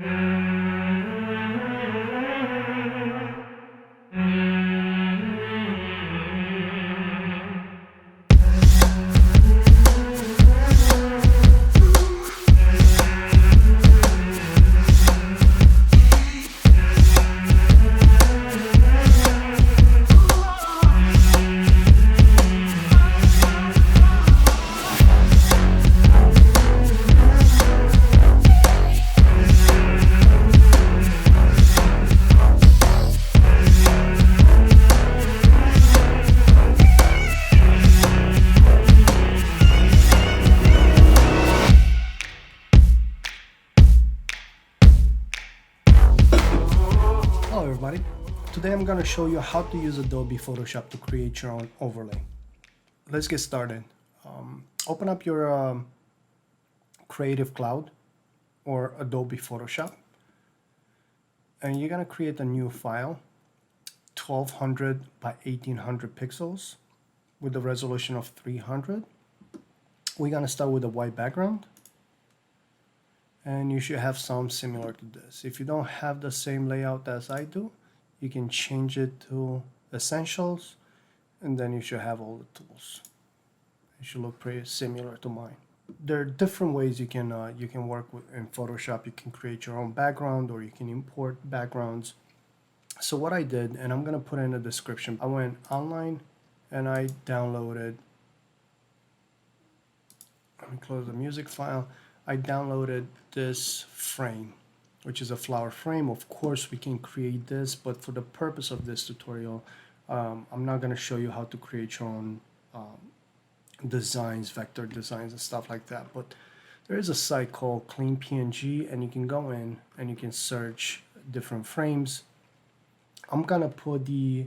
Hello everybody. Today I'm going to show you how to use Adobe Photoshop to create your own overlay. Let's get started. Open up your Creative Cloud or Adobe Photoshop, and you're going to create a new file, 1200 by 1800 pixels with a resolution of 300. We're going to start with a white background, and you should have some similar to this. If you don't have the same layout as I do, you can change it to Essentials, and then you should have all the tools. It should look pretty similar to mine. There are different ways you can work with in Photoshop. You can create your own background, or you can import backgrounds. So what I did, and I'm gonna put in the description, I went online and I downloaded, let me close the music file. I downloaded this frame, which is a flower frame. Of course, we can create this, but for the purpose of this tutorial, I'm not going to show you how to create your own designs, vector designs and stuff like that. But there is a site called Clean PNG, and you can go in and you can search different frames. I'm going to put the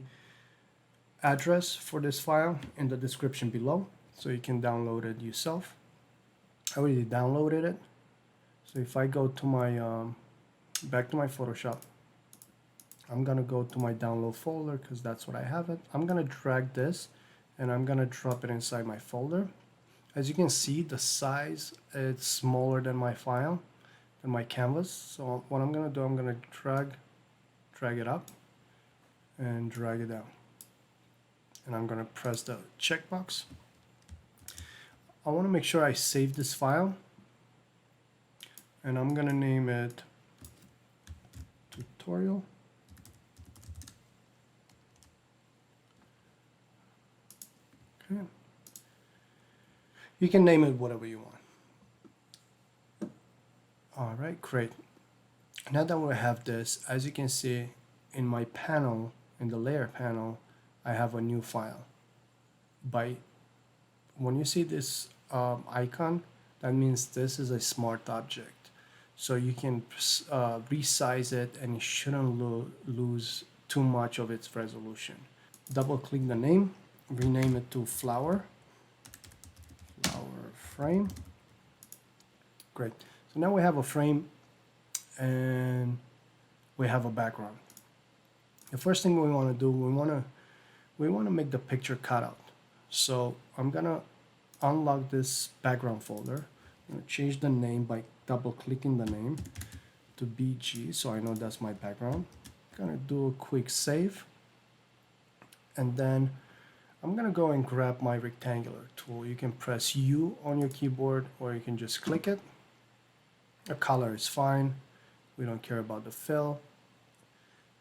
address for this file in the description below, so you can download it yourself. I already downloaded it. So if I go to my back to my Photoshop, I'm gonna go to my download folder because that's what I have it. I'm gonna drag this and I'm gonna drop it inside my folder. As you can see, the size it's smaller than my file, than my canvas. So what I'm gonna do, I'm gonna drag it up and drag it down, and I'm gonna press the checkbox. I want to make sure I save this file, and I'm going to name it tutorial. Okay. You can name it whatever you want. All right, great. Now that we have this, as you can see in my panel, in the layer panel, I have a new file. When you see this icon, that means this is a smart object. So you can resize it, and it shouldn't lose too much of its resolution. Double click the name, rename it to flower frame. Great. So now we have a frame and we have a background. The first thing we want to do, we want to make the picture cutout. So I'm gonna unlock this background folder. I'm gonna change the name by double clicking the name to BG, so I know that's my background. I'm gonna do a quick save, and then I'm gonna go and grab my rectangular tool. You can press U on your keyboard, or you can just click it. The color is fine. We don't care about the fill.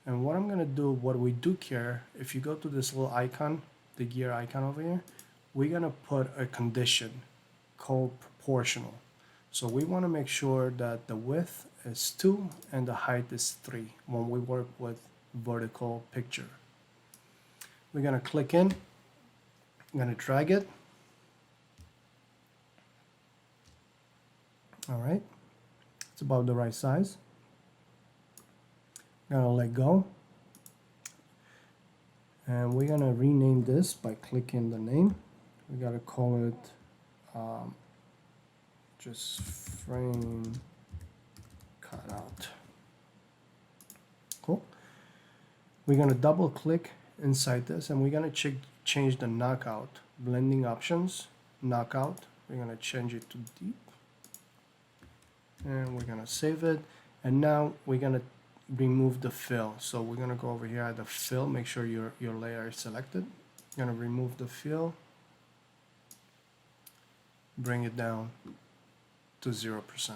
And what I'm gonna do, what we do care, if you go to this little icon, the gear icon over here, we're gonna put a condition called proportional. So we want to make sure that the width is 2 and the height is 3 when we work with vertical picture. We're gonna click in, I'm gonna drag it. All right, it's about the right size. I'm gonna let go. And we're gonna rename this by clicking the name. We gotta call it just frame cutout. Cool. We're gonna double click inside this, and we're gonna change the knockout blending options. Knockout. We're gonna change it to deep, and we're gonna save it. And now we're gonna remove the fill. So we're gonna go over here at the fill, make sure your layer is selected. You're gonna remove the fill, bring it down to 0%.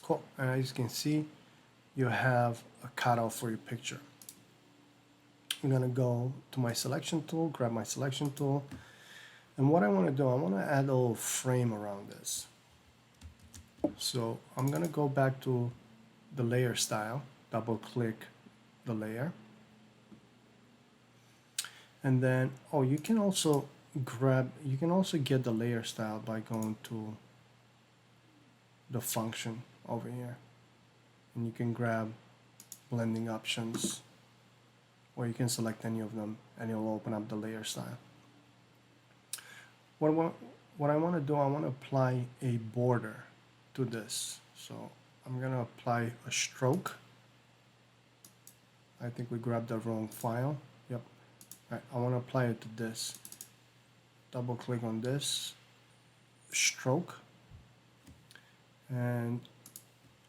Cool, and as you can see, you have a cutout for your picture. I'm gonna go to my selection tool, grab my selection tool, and what I wanna do, I wanna add a little frame around this. So I'm gonna go back to the layer style, double click the layer. And then, oh, you can also get the layer style by going to the function over here. And you can grab blending options, or you can select any of them and it'll open up the layer style. What I want to do, I want to apply a border to this. So I'm going to apply a stroke. I think we grabbed the wrong file. Yep. Right, I want to apply it to this. Double click on this, stroke. And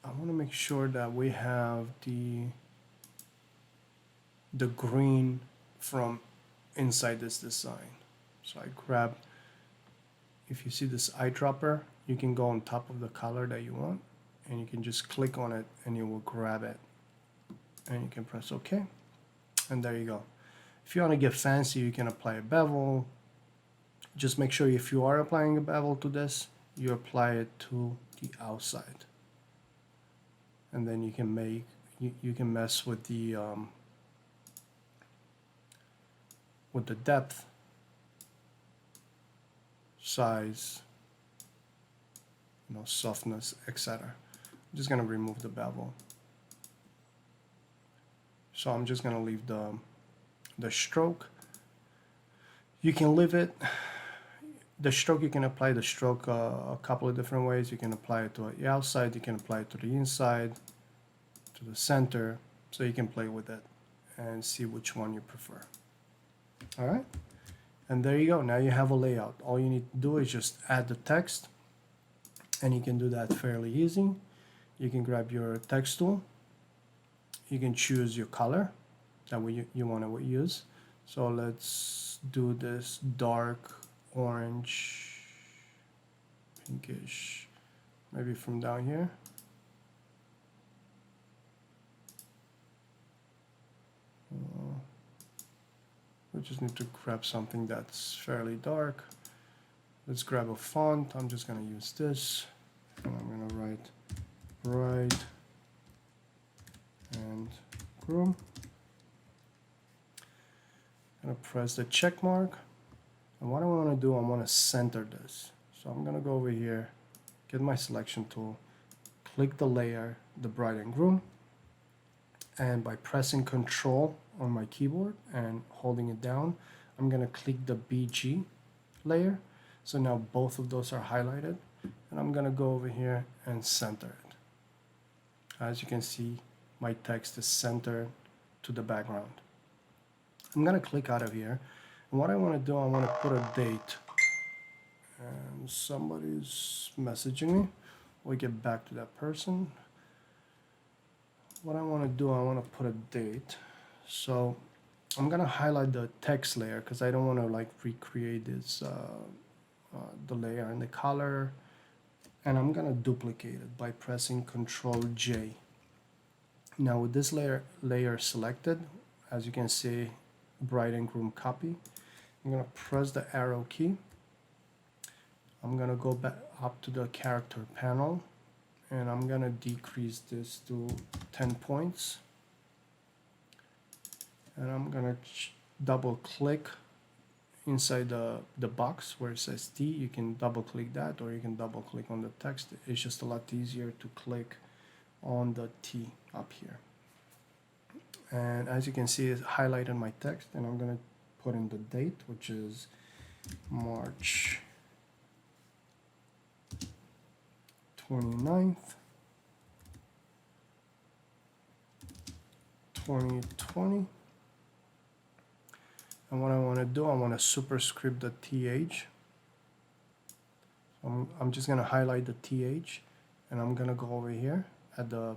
I want to make sure that we have the green from inside this design. So I grab, if you see this eyedropper, you can go on top of the color that you want and you can just click on it and you will grab it. And you can press OK. And there you go. If you want to get fancy, you can apply a bevel. Just make sure if you are applying a bevel to this, you apply it to the outside. And then you can make, you can mess with the depth, size, softness, etc. I'm just going to remove the bevel. So I'm just going to leave the stroke. You can leave it. The stroke, you can apply the stroke a couple of different ways. You can apply it to the outside, you can apply it to the inside, to the center, so you can play with it and see which one you prefer. All right, and there you go. Now you have a layout. All you need to do is just add the text, and you can do that fairly easy. You can grab your text tool. You can choose your color that you want to use. So let's do this dark orange, pinkish, maybe from down here. We just need to grab something that's fairly dark. Let's grab a font. I'm just going to use this. And I'm going to write bright and groom. I'm going to press the check mark. And what I want to do, I want to center this. So I'm going to go over here, get my selection tool, click the layer, the bright and groom, and by pressing Control on my keyboard and holding it down, I'm going to click the BG layer. So now both of those are highlighted, and I'm going to go over here and center it. As you can see, my text is centered to the background. I'm going to click out of here. And what I want to do, I want to put a date. And somebody's messaging me. We'll get back to that person. What I want to do, I want to put a date. So I'm going to highlight the text layer because I don't want to like recreate this, the layer and the color. And I'm going to duplicate it by pressing Control J. Now with this layer selected, as you can see, bright and groom copy. I'm going to press the arrow key. I'm going to go back up to the character panel and I'm going to decrease this to 10 points. And I'm going to double click inside the box where it says T. You can double click that, or you can double click on the text. It's just a lot easier to click on the T up here. And as you can see, it's highlighted my text, and I'm going to put in the date, which is March 29th, 2020. And what I want to do, I want to superscript the TH. I'm just going to highlight the TH, and I'm going to go over here at the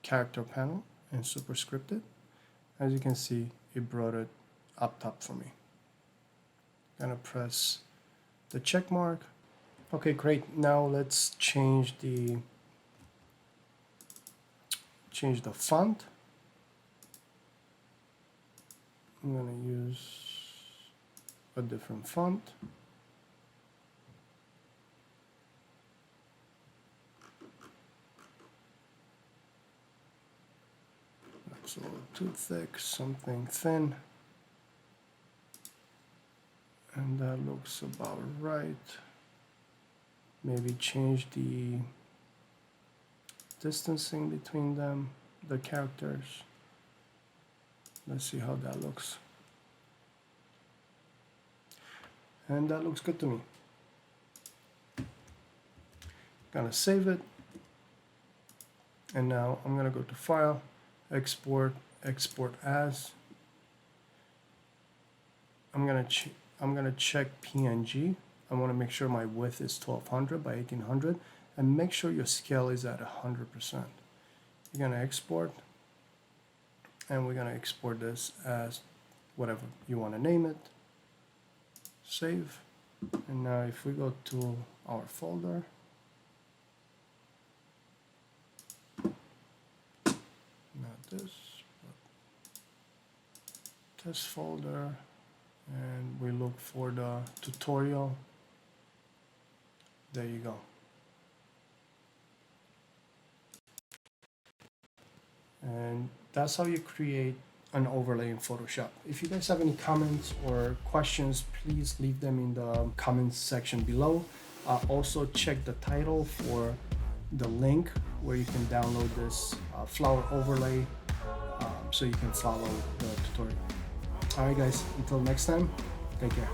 character panel and superscripted. As you can see, it brought it up top for me. Gonna press the check mark. Okay, great. Now let's change the font. I'm gonna use a different font. That's a little too thick, something thin. And that looks about right. Maybe change the distancing between them, the characters. Let's see how that looks. And that looks good to me. Gonna save it. And now I'm gonna go to File, Export, Export As. I'm gonna check PNG. I want to make sure my width is 1200 by 1800, and make sure your scale is at 100%. You're gonna export, and we're gonna export this as whatever you want to name it. Save. And now if we go to our folder, not this, but test folder, and we look for the tutorial. There you go. And that's how you create an overlay in Photoshop. If you guys have any comments or questions, please leave them in the comments section below. Also check the title for the link where you can download this flower overlay so you can follow the tutorial. All right guys, until next time, take care.